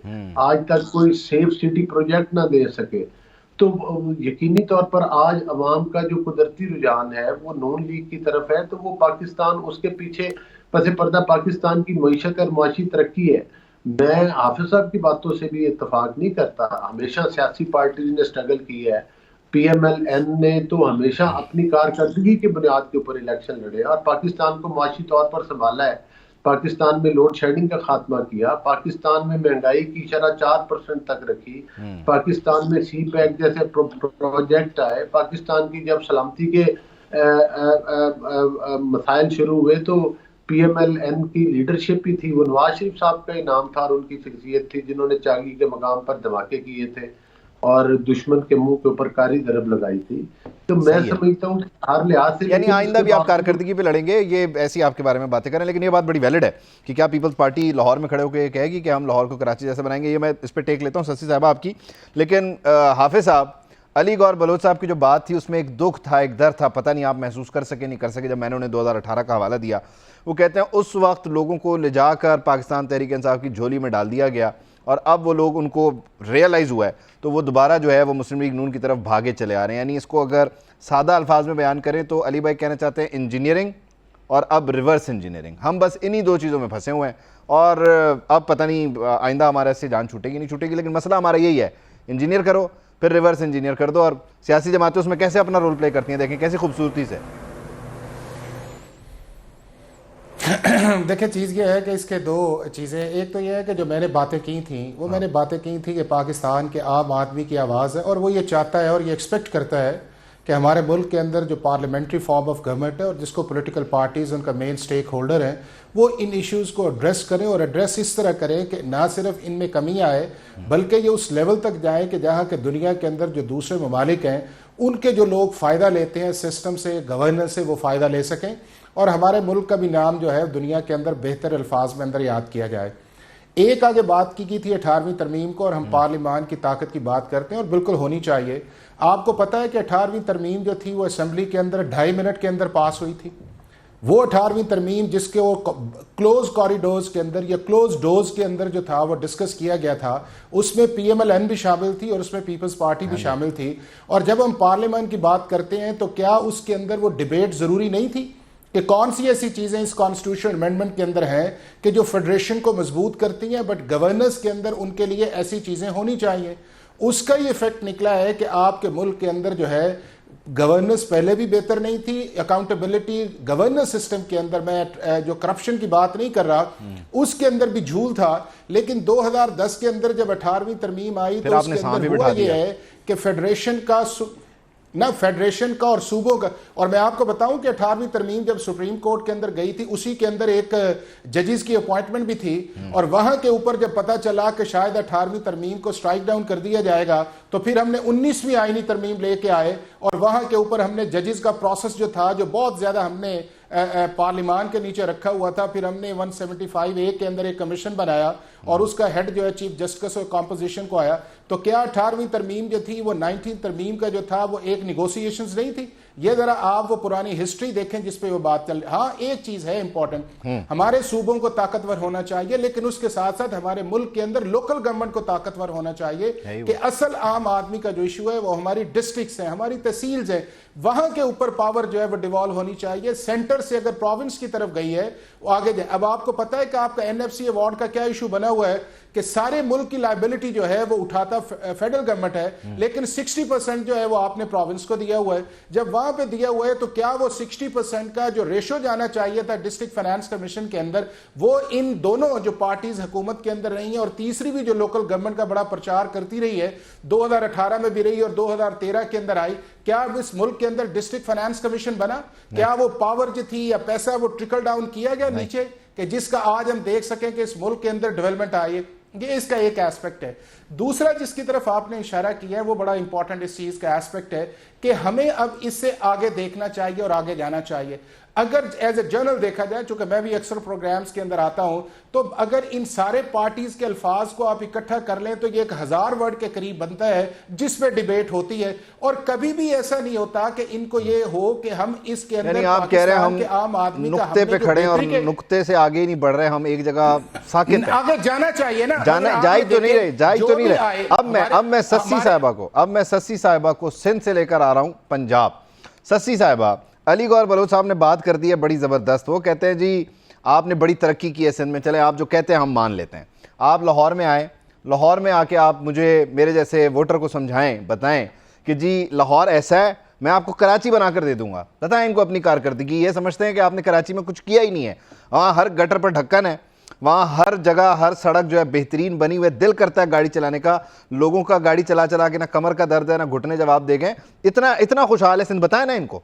آج تک کوئی سیف سٹی پروجیکٹ نہ دے سکے۔ تو یقینی طور پر آج عوام کا جو قدرتی رجحان ہے وہ نون لیگ کی طرف ہے، تو وہ پاکستان اس کے پیچھے پس پردہ پاکستان کی معیشت اور معاشی ترقی ہے۔ میں حافظ صاحب کی باتوں سے بھی اتفاق نہیں کرتا، ہمیشہ سیاسی پارٹیز نے سٹرگل کی ہے، پی ایم ایل این نے تو ہمیشہ اپنی کارکردگی کی بنیاد کے اوپر الیکشن لڑے اور پاکستان کو معاشی طور پر سنبھالا ہے، پاکستان میں لوڈ شیڈنگ کا خاتمہ کیا، پاکستان میں مہنگائی کی شرح 4% تک رکھی، پاکستان میں سی پیک جیسے پروجیکٹ آئے، پاکستان کی جب سلامتی کے مسائل شروع ہوئے تو پی ایم ایل این کی لیڈرشپ ہی تھی، وہ نواز شریف صاحب کا انعام تھا اور ان کی شخصیت تھی جنہوں نے چاگی کے مقام پر دھماکے کیے تھے اور دشمن کے منہ کے اوپر کاری ضرب لگائی تھی۔ تو میں سمجھتا ہوں کہ ہر لحاظ سے یعنی آئندہ بھی آپ کارکردگی پہ لڑیں گے، یہ ایسی آپ کے بارے میں باتیں کریں، لیکن یہ بات بڑی ویلڈ ہے کہ کیا پیپلز پارٹی لاہور میں کھڑے ہو کے کہے گی کہ ہم لاہور کو کراچی جیسے بنائیں گے؟ یہ میں اس پہ ٹیک لیتا ہوں سسی صاحبہ آپ کی، لیکن حافظ صاحب، علی گور بلوچ صاحب کی جو بات تھی اس میں ایک دکھ تھا، ایک درد تھا، پتہ نہیں آپ محسوس کر سکے نہیں کر سکے جب میں نے انہیں 2018 کا حوالہ دیا۔ وہ کہتے ہیں اس وقت لوگوں کو لے جا کر پاکستان تحریک انصاف کی جھولی میں ڈال دیا گیا، اور اب وہ لوگ ان کو ریئلائز ہوا ہے تو وہ دوبارہ جو ہے وہ مسلم لیگ نون کی طرف بھاگے چلے آ رہے ہیں۔ یعنی اس کو اگر سادہ الفاظ میں بیان کریں تو علی بھائی کہنا چاہتے ہیں انجینئرنگ اور اب ریورس انجینئرنگ، ہم بس انہی 2 چیزوں میں پھنسے ہوئے ہیں، اور اب پتہ نہیں آئندہ ہمارے سے جان چھوٹے گی نہیں چھوٹے گی، لیکن مسئلہ ہمارا یہی ہے، انجینئر کرو پھر ریورس انجینئر کر دو، اور سیاسی جماعتیں اس میں کیسے اپنا رول پلے کرتی ہیں، دیکھیں کیسی خوبصورتی سے۔ دیکھیں چیز یہ ہے کہ اس کے 2 چیزیں، ایک تو یہ ہے کہ جو میں نے باتیں کی تھیں وہ میں نے باتیں کی تھیں کہ پاکستان کے عام آدمی کی آواز ہے، اور وہ یہ چاہتا ہے اور یہ ایکسپیکٹ کرتا ہے کہ ہمارے ملک کے اندر جو پارلیمنٹری فارم آف گورنمنٹ ہے اور جس کو پولیٹیکل پارٹیز ان کا مین سٹیک ہولڈر ہیں وہ ان ایشوز کو ایڈریس کریں، اور ایڈریس اس طرح کریں کہ نہ صرف ان میں کمی آئے بلکہ یہ اس لیول تک جائیں کہ جہاں کہ دنیا کے اندر جو دوسرے ممالک ہیں ان کے جو لوگ فائدہ لیتے ہیں سسٹم سے، گورننس سے، وہ فائدہ لے سکیں، اور ہمارے ملک کا بھی نام جو ہے دنیا کے اندر بہتر الفاظ میں اندر یاد کیا جائے۔ ایک آگے بات کی تھی 18ویں ترمیم کو، اور ہم پارلیمان کی طاقت کی بات کرتے ہیں اور بالکل ہونی چاہیے۔ آپ کو پتہ ہے کہ 18ویں ترمیم جو تھی وہ اسمبلی کے اندر 2.5 منٹ کے اندر پاس ہوئی تھی۔ وہ 18ویں ترمیم جس کے وہ کلوز کوریڈورز کے اندر یا کلوز ڈورز کے اندر جو تھا وہ ڈسکس کیا گیا تھا، اس میں پی ایم ایل این بھی شامل تھی اور اس میں پیپلز پارٹی بھی شامل تھی، اور جب ہم پارلیمان کی بات کرتے ہیں تو کیا اس کے اندر وہ ڈیبیٹ ضروری نہیں تھی کہ کون سی ایسی چیزیں اس کانسٹیٹیوشن امینڈمنٹ کے اندر ہیں کہ جو فیڈریشن کو مضبوط کرتی ہیں بٹ گورننس کے اندر ان کے لیے ایسی چیزیں ہونی چاہیے۔ اس کا یہ ایفیکٹ نکلا ہے کہ آپ کے ملک کے اندر جو ہے گورننس پہلے بھی بہتر نہیں تھی، اکاؤنٹیبلٹی گورننس سسٹم کے اندر، میں جو کرپشن کی بات نہیں کر رہا اس کے اندر بھی جھول تھا، لیکن 2010 کے اندر جب 18ویں ترمیم آئی تو اس کے اندر ہوا یہ ہے کہ فیڈریشن کا اور صوبوں کا، اور میں آپ کو بتاؤں کہ 18ویں ترمیم جب سپریم کورٹ کے اندر گئی تھی اسی کے اندر ایک ججز کی اپوائنٹمنٹ بھی تھی، اور وہاں کے اوپر جب پتا چلا کہ شاید 18ویں ترمیم کو سٹرائک ڈاؤن کر دیا جائے گا تو پھر ہم نے 19ویں آئینی ترمیم لے کے آئے، اور وہاں کے اوپر ہم نے ججز کا پروسیس جو تھا جو بہت زیادہ ہم نے پارلیمان کے نیچے رکھا ہوا تھا، پھر ہم نے 175A کے اندر ایک کمیشن بنایا اور اس کا ہیڈ جو ہے چیف جسٹس اور کمپوزیشن کو آیا، تو کیا 18ویں ترمیم جو تھی وہ 19 ترمیم کا جو تھا وہ ایک نیگوسیشنز نہیں تھی؟ یہ ذرا آپ وہ پرانی ہسٹری دیکھیں جس پہ وہ بات چل رہی. ہاں ایک چیز ہے امپورٹنٹ، ہمارے صوبوں کو طاقتور ہونا چاہیے، لیکن اس کے ساتھ ساتھ ہمارے ملک کے اندر لوکل گورنمنٹ کو طاقتور ہونا چاہیے کہ اصل عام آدمی کا جو ایشو ہے وہ ہماری ڈسٹرکٹس ہیں، ہماری تحصیلز ہیں، وہاں کے اوپر پاور جو ہے وہ ڈیوالو ہونی چاہیے. سینٹر سے اگر پروونس کی طرف گئی ہے وہ آگے جائے. اب آپ کو پتہ ہے کہ آپ کا NFC ایوارڈ کا کیا ایشو بنا ہوا ہے کہ سارے ملک کی لائبلٹی جو ہے وہ اٹھاتا فیڈرل گورنمنٹ ہے، لیکن 60% جو ہے وہ آپ نے پروونس کو دیا ہوا ہے. جب وہاں پہ دیا ہوا ہے تو کیا وہ 60% کا جو ریشو جانا چاہیے تھا ڈسٹرکٹ فائنانس کمیشن کے اندر وہ ان دونوں جو پارٹیز حکومت کے اندر رہی ہیں، اور تیسری بھی جو لوکل گورنمنٹ کا بڑا پرچار کرتی رہی ہے 2018 میں بھی رہی اور 2013 کے اندر آئی، کیا اس ملک کے اندر ڈسٹرکٹ فائنانس کمیشن بنا؟ کیا وہ پاور جو تھی یا پیسہ وہ ٹرکل ڈاؤن کیا گیا نیچے کہ جس کا آج ہم دیکھ سکیں کہ اس ملک کے اندر ڈیولپمنٹ آئی ہے؟ یہ اس کا ایک ایسپیکٹ ہے. دوسرا جس کی طرف آپ نے اشارہ کیا ہے وہ بڑا امپورٹنٹ اس چیز کا ایسپیکٹ ہے کہ ہمیں اب اس سے آگے دیکھنا چاہیے اور آگے جانا چاہیے. اگر ایز اے جرنل دیکھا جائے، چونکہ میں بھی اکثر پروگرامز کے اندر آتا ہوں، تو اگر ان سارے پارٹیز کے الفاظ کو آپ اکٹھا کر لیں تو یہ 1000 ورڈ کے قریب بنتا ہے جس پہ ڈیبیٹ ہوتی ہے. اور کبھی بھی ایسا نہیں ہوتا کہ ان کو یہ ہو کہ ہم اس کے اندر آپ کہہ رہے ہیں ہم عام آدمی کا نقطے پہ کھڑے ہیں اور نقطے سے آگے نہیں بڑھ رہے، ہم ایک جگہ ساکت ہیں. آگے جانا چاہیے نا، جائی تو نہیں رہے. اب میں سسی صاحبہ کو سندھ سے لے کر آ رہا ہوں پنجاب. سسی صاحبہ، علی گور بلوچ صاحب نے بات کر دی ہے بڑی زبردست. وہ کہتے ہیں جی آپ نے بڑی ترقی کی ہے سندھ میں، چلے آپ جو کہتے ہیں ہم مان لیتے ہیں. آپ لاہور میں آئیں، لاہور میں آ کے آپ مجھے میرے جیسے ووٹر کو سمجھائیں، بتائیں کہ جی لاہور ایسا ہے، میں آپ کو کراچی بنا کر دے دوں گا. بتائیں ان کو اپنی کارکردگی. یہ سمجھتے ہیں کہ آپ نے کراچی میں کچھ کیا ہی نہیں ہے. وہاں ہر گٹر پر ڈھکن ہے، وہاں ہر جگہ ہر سڑک جو ہے بہترین بنی ہوئی. دل کرتا ہے گاڑی چلانے کا، لوگوں کا گاڑی چلا چلا کے نہ کمر کا درد ہے نہ گھٹنے جواب دے گئے. اتنا خوشحال ہے سندھ. بتائیں نا ان کو.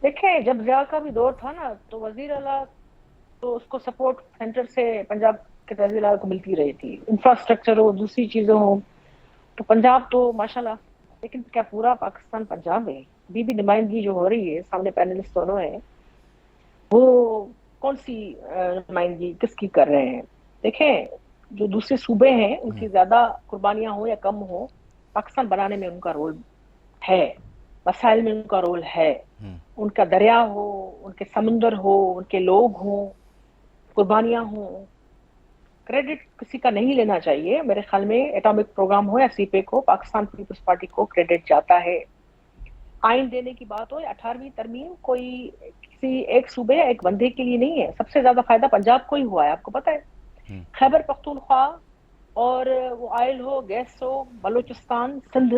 دیکھیں جب ضیاء کا بھی دور تھا نا تو وزیر اعلیٰ تو اس کو سپورٹ سینٹر سے پنجاب کے وزیر اعلیٰ کو ملتی رہی تھی، انفراسٹرکچر ہو، دوسری چیزیں ہوں. تو پنجاب تو ماشاءاللہ، لیکن کیا پورا پاکستان پنجاب ہے؟ بی نمائندگی جو ہو رہی ہے، سامنے پینلسٹ دونوں ہیں، وہ کون سی نمائندگی کس کی کر رہے ہیں؟ دیکھیں جو دوسرے صوبے ہیں ان کی زیادہ قربانیاں ہوں یا کم ہوں، پاکستان بنانے میں ان کا رول ہے، مسائل میں ان کا رول ہے. ان کا دریا ہو، ان کے سمندر ہو، ان کے لوگ ہوں، قربانیاں ہوں، کریڈٹ کسی کا نہیں لینا چاہیے. میرے خیال میں ایٹامک پروگرام ہو یا سی پے کو، پاکستان پیپلز پارٹی کو کریڈٹ جاتا ہے. آئین دینے کی بات ہو یا 18ویں ترمیم، کوئی کسی ایک صوبے یا ایک بندے کے لیے نہیں ہے. سب سے زیادہ فائدہ پنجاب کو ہی ہوا ہے، آپ کو پتہ ہے. خیبر پختونخوا اور وہ آئل ہو، گیس ہو، بلوچستان، سندھ،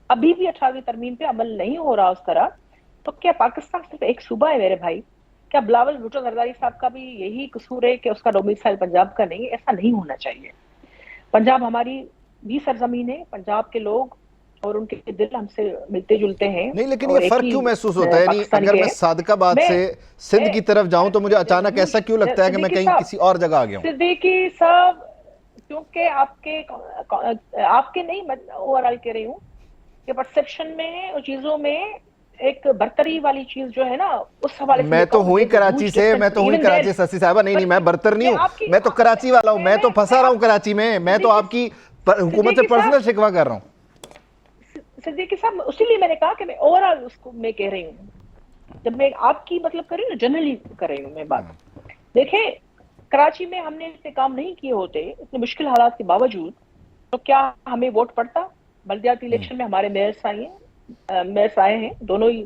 ابھی بھی 18ویں ترمیم پہ عمل نہیں ہو رہا اس طرح. تو کیا پاکستان صرف ایک صوبہ ہے میرے بھائی؟ کیا بلاول بھٹو زرداری صاحب کا بھی یہی قصور ہے کہ اس کا ڈومیسائل پنجاب کا نہیں ہے؟ ایسا نہیں ہونا چاہیے. پنجاب ہماری بھی سرزمین ہے، پنجاب کے لوگ اور ان کے دل ہم سے ملتے جلتے ہیں. نہیں لیکن یہ فرق کیوں محسوس ہوتا ہے؟ یعنی اگر میں صادقہ بات سے سندھ کی طرف جاؤں تو مجھے اچانک ایسا کیوں لگتا ہے کہ میں کہیں کسی اور جگہ آ گیا ہوں؟ صدیقی صاحب، کیونکہ آپ کے نہیں، میں اوورآل کہہ رہی ہوں کہ پرسپشن میں اور چیزوں میں ایک برتری والی چیز جو ہے نا، اس حوالے سے میں تو ہوں ہی کراچی سے، سسی صاحبہ. نہیں میں برتر نہیں ہوں، میں تو کراچی والا ہوں. میں تو پھنسا رہا ہوں کراچی میں تو آپ کی حکومت سے پرسنل شکوہ کر رہا ہوں. صدیقی صاحب اسی لیے میں نے کہا کہ میں اوورآل اس کو میں کہہ رہی ہوں. جب میں آپ کی مطلب کر رہی ہوں نا، جنرلی کر رہی ہوں میں بات. دیکھیں کراچی میں ہم نے اتنے کام نہیں کیے ہوتے اتنے مشکل حالات کے باوجود، تو کیا ہمیں ووٹ پڑتا؟ بلدیاتی الیکشن میں ہمارے میئرس آئے ہیں دونوں ہی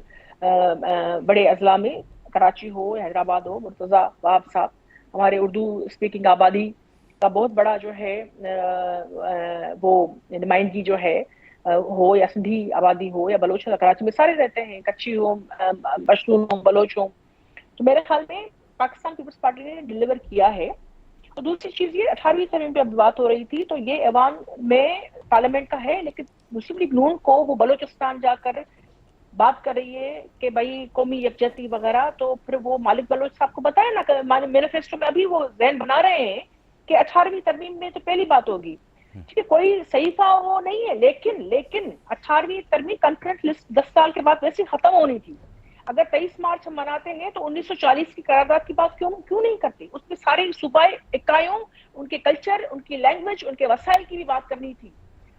بڑے اضلاع میں، کراچی ہو حیدرآباد ہو. مرتضی وہاب صاحب ہمارے اردو اسپیکنگ آبادی کا بہت بڑا جو ہے وہ نمائندگی جو ہے ہو، یا سندھی آبادی ہو یا بلوچ، کراچی میں سارے رہتے ہیں، کچی ہو، پشتون ہو، بلوچ ہو. تو میرے خیال میں پاکستان پیپلز پارٹی نے ڈیلیور کیا ہے. تو دوسری چیز یہ 18ویں ترمیم پہ اب بات ہو رہی تھی، تو یہ ایوان میں پارلیمنٹ کا ہے، لیکن مسلم لیگ نون کو وہ بلوچستان جا کر بات کر رہی ہے کہ بھائی قومی یکجہتی وغیرہ. تو پھر وہ مالک بلوچ صاحب کو بتایا نا مینیفیسٹو میں، ابھی وہ ذہن بنا رہے ہیں کہ 18ویں ترمیم میں تو پہلی بات ہوگی. ٹھیک ہے، کوئی صحیفہ وہ نہیں ہے، لیکن 18ویں ترمیم کنکرنٹ لسٹ 10 سال کے بعد ویسے ختم ہونی تھی. اگر 23 مارچ ہم مناتے ہیں تو 1940 کی قرارداد کی بات کیوں نہیں کرتے؟ اس میں سارے صوبائی اکائیوں، ان کے کلچر، ان کی لینگویج، ان کے وسائل کی بھی بات کرنی تھی.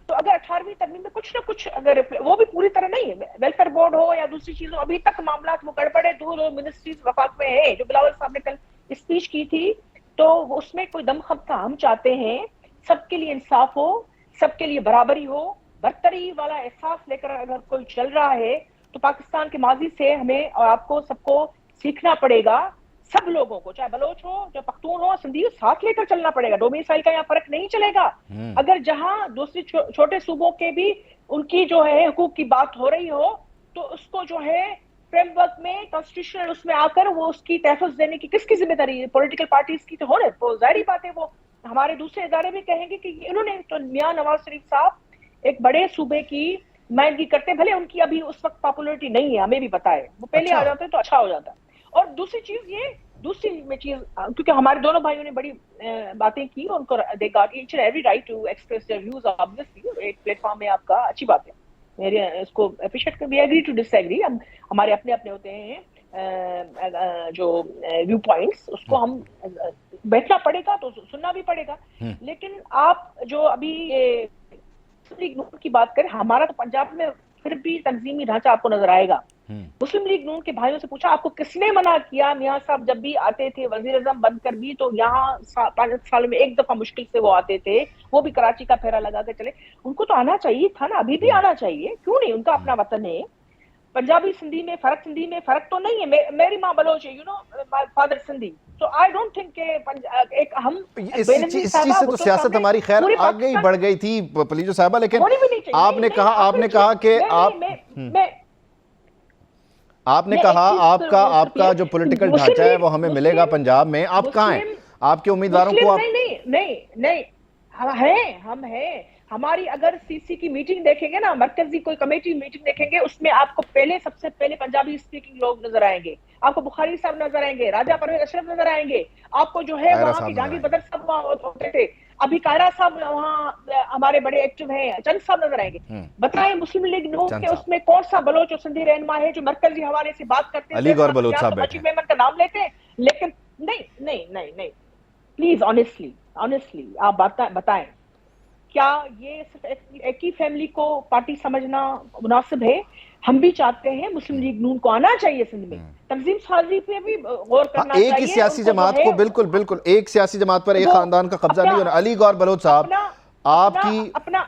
تو اگر 18ویں ترمیم میں کچھ نہ کچھ، اگر وہ بھی پوری طرح نہیں ہے، ویلفیئر بورڈ ہو یا دوسری چیزوں، ابھی تک معاملات وہ گڑبڑے، دو منسٹریز وفاق میں ہے. جو بلاول صاحب نے کل اسپیچ کی تھی تو اس میں کوئی دم خم تھا. ہم چاہتے ہیں سب کے لیے انصاف ہو، سب کے لیے برابری ہو. برتری والا احساس لے کر اگر کوئی چل رہا ہے تو پاکستان کے ماضی سے ہمیں اور آپ کو سب کو سیکھنا پڑے گا. سب لوگوں کو، چاہے بلوچ ہو، چاہے پختون ہو، سندھی ہو، ساتھ لے کر چلنا پڑے گا. ڈومیسائل کا یہاں فرق نہیں چلے گا. اگر جہاں دوسری چھوٹے صوبوں کے بھی ان کی جو ہے حقوق کی بات ہو رہی ہو تو اس کو جو ہے فریم ورک میں، کانسٹیٹیوشنل اس میں آ کر وہ اس کی تحفظ دینے کی کس کی ذمہ داری ہے؟ پولیٹیکل پارٹیز کی تو ہو رہے. تو ظاہری بات ہے وہ ہمارے دوسرے ادارے بھی کہیں گے کہ انہوں نے تو میاں نواز شریف صاحب ایک بڑے صوبے کی نمائندگی کرتے، بھلے ان کی ابھی اس وقت پاپولرٹی نہیں ہے، ہمیں بھی پتا ہے، وہ پہلے آ جاتے تو اچھا ہو جاتا. اور دوسری چیز کیونکہ ہمارے دونوں بھائیوں نے بڑی باتیں کی، ان کو they got each and every right to express their views. obviously ایک پلیٹ فارم ہے آپ کا، اچھی بات ہے، میرے اس کو اپریشیٹ کر. We agree to disagree. ہمارے اپنے اپنے ہوتے ہیں جو ویو پوائنٹس، اس کو ہم بیٹھنا پڑے گا تو سننا بھی پڑے گا. لیکن آپ جو ابھی مسلم لیگ نون کی بات کریں، ہمارا تو پنجاب میں پھر بھی تنظیمی ڈھانچہ آپ کو نظر آئے گا. مسلم لیگ نون کے بھائیوں سے پوچھا آپ کو کس نے منع کیا؟ میاں صاحب جب بھی آتے تھے وزیر اعظم بن کر بھی تو یہاں 5 سال میں ایک دفعہ مشکل سے وہ آتے تھے، وہ بھی کراچی کا پھیرا لگا کے چلے. ان کو تو آنا چاہیے تھا نا، ابھی بھی آنا چاہیے، کیوں نہیں؟ ان کا اپنا وطن ہے. پنجابی سندھی میں فرق تو نہیں ہے. میری ماں بلوچ ہے، you know my father Sindhi. تو آئی ڈونٹ تھنک کہ ایک ہم اس چیز سے تو سیاست ہماری خیر آگے ہی بڑھ گئی تھی پلیجو صاحبہ، لیکن آپ نے کہا کہ آپ نے کہا آپ کا جو پولیٹیکل ڈھانچہ ہے وہ ہمیں ملے گا پنجاب میں. آپ کہاں ہیں؟ آپ کے امیدواروں کو آپ نہیں ہم ہیں. ہماری اگر سی سی کی میٹنگ دیکھیں گے نا، مرکزی کوئی کمیٹی میٹنگ دیکھیں گے، اس میں آپ کو سب سے پہلے پنجابی اسپیکنگ لوگ نظر آئیں گے. آپ کو بخاری صاحب نظر آئیں گے، راجہ پرویز اشرف نظر آئیں گے، آپ کو جو ہے وہاں کی جہانگیر بدر صاحب وہاں ہوتے تھے، ابھی کائرہ صاحب وہاں ہمارے بڑے ایکٹیو ہیں، چند صاحب نظر آئیں گے. بتائیں مسلم لیگ نون کے اس میں کون سا بلوچ اور سندھی رہنما ہے جو مرکزی حوالے سے بات کرتے ہیں؟ علی گور بلوچ صاحب بیٹھے ہیں، کا نام لیتے ہیں، لیکن نہیں پلیز آنیسٹلی آپ بتائیں کیا یہ صرف ایک ہی فیملی کو پارٹی سمجھنا مناسب ہے؟ ہم بھی چاہتے ہیں مسلم لیگ نون کو آنا چاہیے سندھ میں، تنظیم سازی پہ بھی غور کرنا چاہیے. ایک ہی سیاسی جماعت کو بالکل ایک سیاسی جماعت پر ایک خاندان کا قبضہ نہیں ہونا. علی گور بلوچ صاحب آپ کی اپنا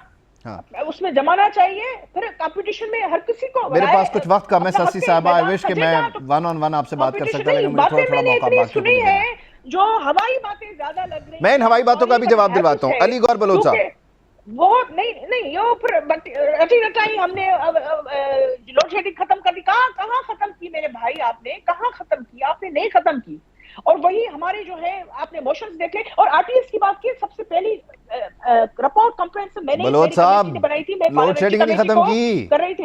اس میں جمانا چاہیے، پھر کمپٹیشن میں ہر کسی کو. میرے پاس کچھ وقت کم ہے سسی صاحبہ، آئی وش کہ میں 1 آپ سے بات کر سکتا، لیکن مجھے تھوڑا موقع باقی ہے. جو ہوائی باتیں زیادہ لگ رہی، میں ان ہوائی باتوں کا بھی جواب دلواتا ہوں. علی گور بلوچ صاحب وہ نہیں یہ پھر رٹائی ہم نے لوڈ شیڈنگ ختم کر دی. کہاں ختم کی میرے بھائی؟ آپ نے کہاں ختم کی؟ آپ نے نہیں ختم کی. اور وہی ہمارے جو ہے آپ نے موشنز دیکھے. اور آر ٹی ایس کی بات کی، سب سے پہلی رپورٹ کمپلینس میں نے بلوچ صاحب بنائی تھی، لوڈ شیڈنگ نہیں ختم کی کر رہی تھی.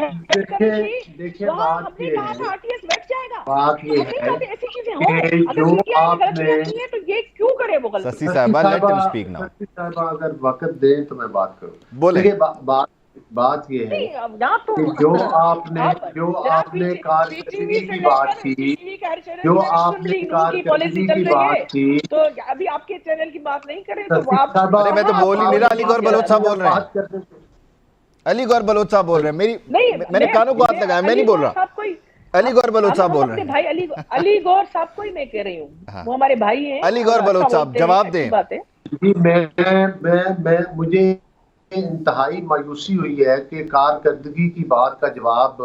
دیکھیے وہاں ہم بات نے یہ کہا تھا ہے، آر ٹی ایس بیٹھ جائے گا. بات یہ ہے ایسی چیزیں ہوں، اگر جو سی ٹی آئی آپ میں غلطیاں کی ہیں تو یہ کیوں کرے وہ غلطی؟ سسی صاحبہ لیٹ ہم سپیک ناؤ. سسی صاحبہ اگر وقت دیں تو میں بات کروں. بولیں. دیکھیے بات یہ ہے کہ جو آپ نے کارکردگی کی بات کی، جو آپ نے کارکردگی کی بات کی، تو ابھی آپ کے چینل کی بات نہیں کریں تو سسی آپ صاحبہ میں تو بول ہی نہیں رہا. علی گور بلوچ صاحب بول رہے ہیں. علی گور بلوچ صاحب بول رہے ہیں. میں نے کانوں کو ہاتھ لگایا، میں نہیں بول رہا. علی گور بلوچ صاحب بول رہے ہیں. علی گور صاحب کو ہی میں کہہ رہی ہوں، وہ ہمارے بھائی ہیں. علی گور بلوچ صاحب جواب دیں. جی مجھے انتہائی مایوسی ہوئی ہے کہ کارکردگی کی بات کا جواب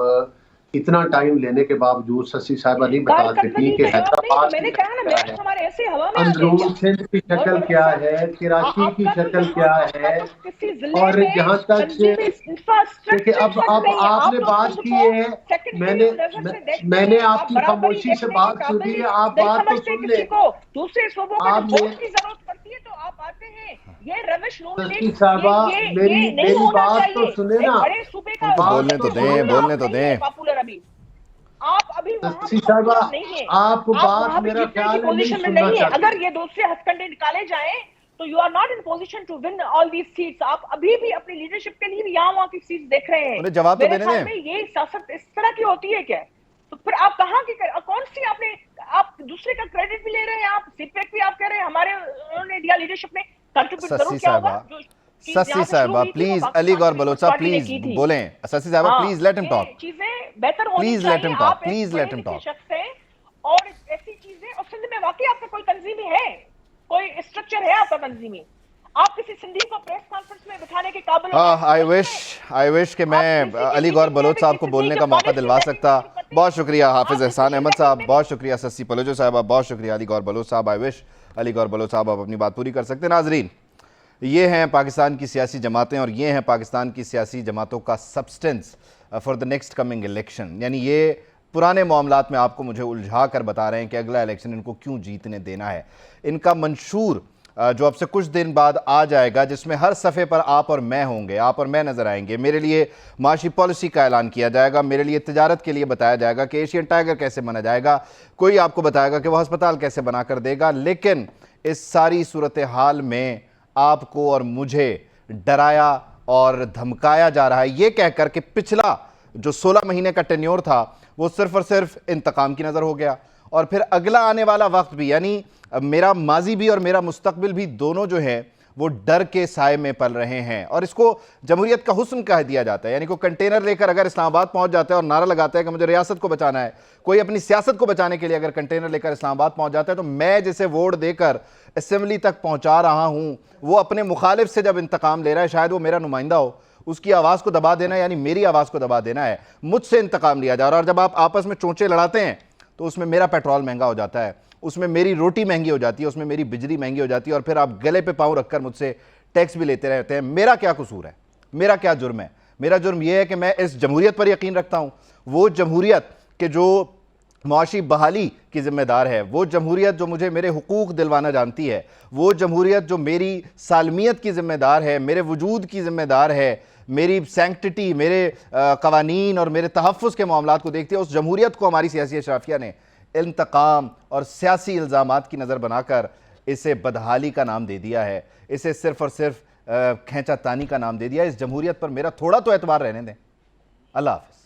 اتنا ٹائم لینے کے باوجود سسی صاحبہ نہیں بتا سکی کہ حیدرآباد کی اندرون سندھ کی شکل کیا ہے، کراچی کی شکل کیا ہے. اور جہاں تک کہ اب آپ نے بات کی ہے، میں نے آپ کی خاموشی سے بات سنی ہے. آپ بات تو سن لیں. دوسرے صوبوں میں ووٹ کی ضرورت پڑتی ہے تو آپ آتے ہیں. یہ روش سسی صاحبہ میری بات تو سنیں نا. بڑے صوبے کا بولنے تو دیں. پاپولر ابھی آپ ابھی سسی صاحبہ آپ بات میرا خیال ہے نہیں سننا چاہتے. اگر یہ دوسرے ہتھ کنڈے نکالے جائیں تو you are not in position to win all these seats. آپ ابھی بھی اپنی لیڈرشپ کے لیے بھی یہاں وہاں کی سیٹس دیکھ رہے ہیں. انہیں جواب تو دینے دیں. یہ سیاست اس طرح کی ہوتی ہے کیا؟ تو پھر آپ کہاں کی کون سی آپ دوسرے کا کریڈٹ بھی لے رہے ہیں, آپ سیپیک بھی آپ کہہ رہے ہیں ہمارے انہوں نے دیا لیڈرشپ میں کنٹریبیوٹ ضرور کیا ہوگا. سسی صاحبہ پلیز, علی گور بلوچ صاحب پلیز بولیں. سسی صاحبہ پلیز لیٹ ہم ٹاک, چیزیں بہتر ہونی پلیز لیٹ ہم ٹاک, پلیز لیٹ ہم ٹاک. شخص ہیں اور ایسی چیزیں, اور سندھ میں واقعی آپ کا کوئی تنظیمی ہے, کوئی اسٹرکچر ہے آپ کا تنظیمی, آپ کسی سندھی کو پریس کانفرنس میں بٹھانے کے قابل ہو. آئی وش کہ میں علی گور بلوچ صاحب کو بولنے کا موقع دلوا سکتا. بہت شکریہ حافظ احسان احمد صاحب, بہت شکریہ سسی پلوچو صاحبہ, بہت شکریہ علی گور بلوچ صاحب. آئی وش علی گور بلوچ صاحب آپ اپنی بات پوری کر سکتے. ناظرین, یہ ہیں پاکستان کی سیاسی جماعتیں اور یہ ہیں پاکستان کی سیاسی جماعتوں کا substance for the next coming election. یعنی یہ پرانے معاملات میں آپ کو مجھے الجھا کر بتا رہے ہیں کہ اگلا الیکشن ان کو کیوں جیتنے دینا ہے. ان کا منشور جو اب سے کچھ دن بعد آ جائے گا, جس میں ہر صفحے پر آپ اور میں ہوں گے, آپ اور میں نظر آئیں گے. میرے لیے معاشی پالیسی کا اعلان کیا جائے گا, میرے لیے تجارت کے لیے بتایا جائے گا کہ ایشین ٹائیگر کیسے بنا جائے گا, کوئی آپ کو بتائے گا کہ وہ ہسپتال کیسے بنا کر دے گا. لیکن اس ساری صورتحال میں آپ کو اور مجھے ڈرایا اور دھمکایا جا رہا ہے یہ کہہ کر کہ پچھلا جو 16 مہینے کا ٹینیور تھا وہ صرف اور صرف انتقام کی نظر ہو گیا, اور پھر اگلا آنے والا وقت بھی, یعنی میرا ماضی بھی اور میرا مستقبل بھی, دونوں جو ہیں وہ ڈر کے سائے میں پل رہے ہیں. اور اس کو جمہوریت کا حسن کہہ دیا جاتا ہے. یعنی کوئی کنٹینر لے کر اگر اسلام آباد پہنچ جاتا ہے اور نعرہ لگاتا ہے کہ مجھے ریاست کو بچانا ہے, کوئی اپنی سیاست کو بچانے کے لیے اگر کنٹینر لے کر اسلام آباد پہنچ جاتا ہے, تو میں جسے ووٹ دے کر اسمبلی تک پہنچا رہا ہوں وہ اپنے مخالف سے جب انتقام لے رہا ہے, شاید وہ میرا نمائندہ ہو, اس کی آواز کو دبا دینا ہے, یعنی میری آواز کو دبا دینا ہے, مجھ سے انتقام لیا جا رہا ہے. اور جب آپ آپس میں چونچے لڑاتے ہیں تو اس میں میرا پیٹرول مہنگا ہو جاتا ہے, اس میں میری روٹی مہنگی ہو جاتی ہے, اس میں میری بجلی مہنگی ہو جاتی ہے, اور پھر آپ گلے پہ پاؤں رکھ کر مجھ سے ٹیکس بھی لیتے رہتے ہیں. میرا کیا قصور ہے, میرا کیا جرم ہے؟ میرا جرم یہ ہے کہ میں اس جمہوریت پر یقین رکھتا ہوں, وہ جمہوریت کہ جو معاشی بحالی کی ذمہ دار ہے, وہ جمہوریت جو مجھے میرے حقوق دلوانا جانتی ہے, وہ جمہوریت جو میری سالمیت کی ذمہ دار ہے, میرے وجود کی ذمہ دار ہے, میری سینکٹٹی, میرے قوانین اور میرے تحفظ کے معاملات کو دیکھتی ہے. اس جمہوریت کو ہماری سیاسی اشرافیہ نے انتقام اور سیاسی الزامات کی نظر بنا کر اسے بدحالی کا نام دے دیا ہے, اسے صرف اور صرف کھینچا تانی کا نام دے دیا. اس جمہوریت پر میرا تھوڑا تو اعتبار رہنے دیں. اللہ حافظ.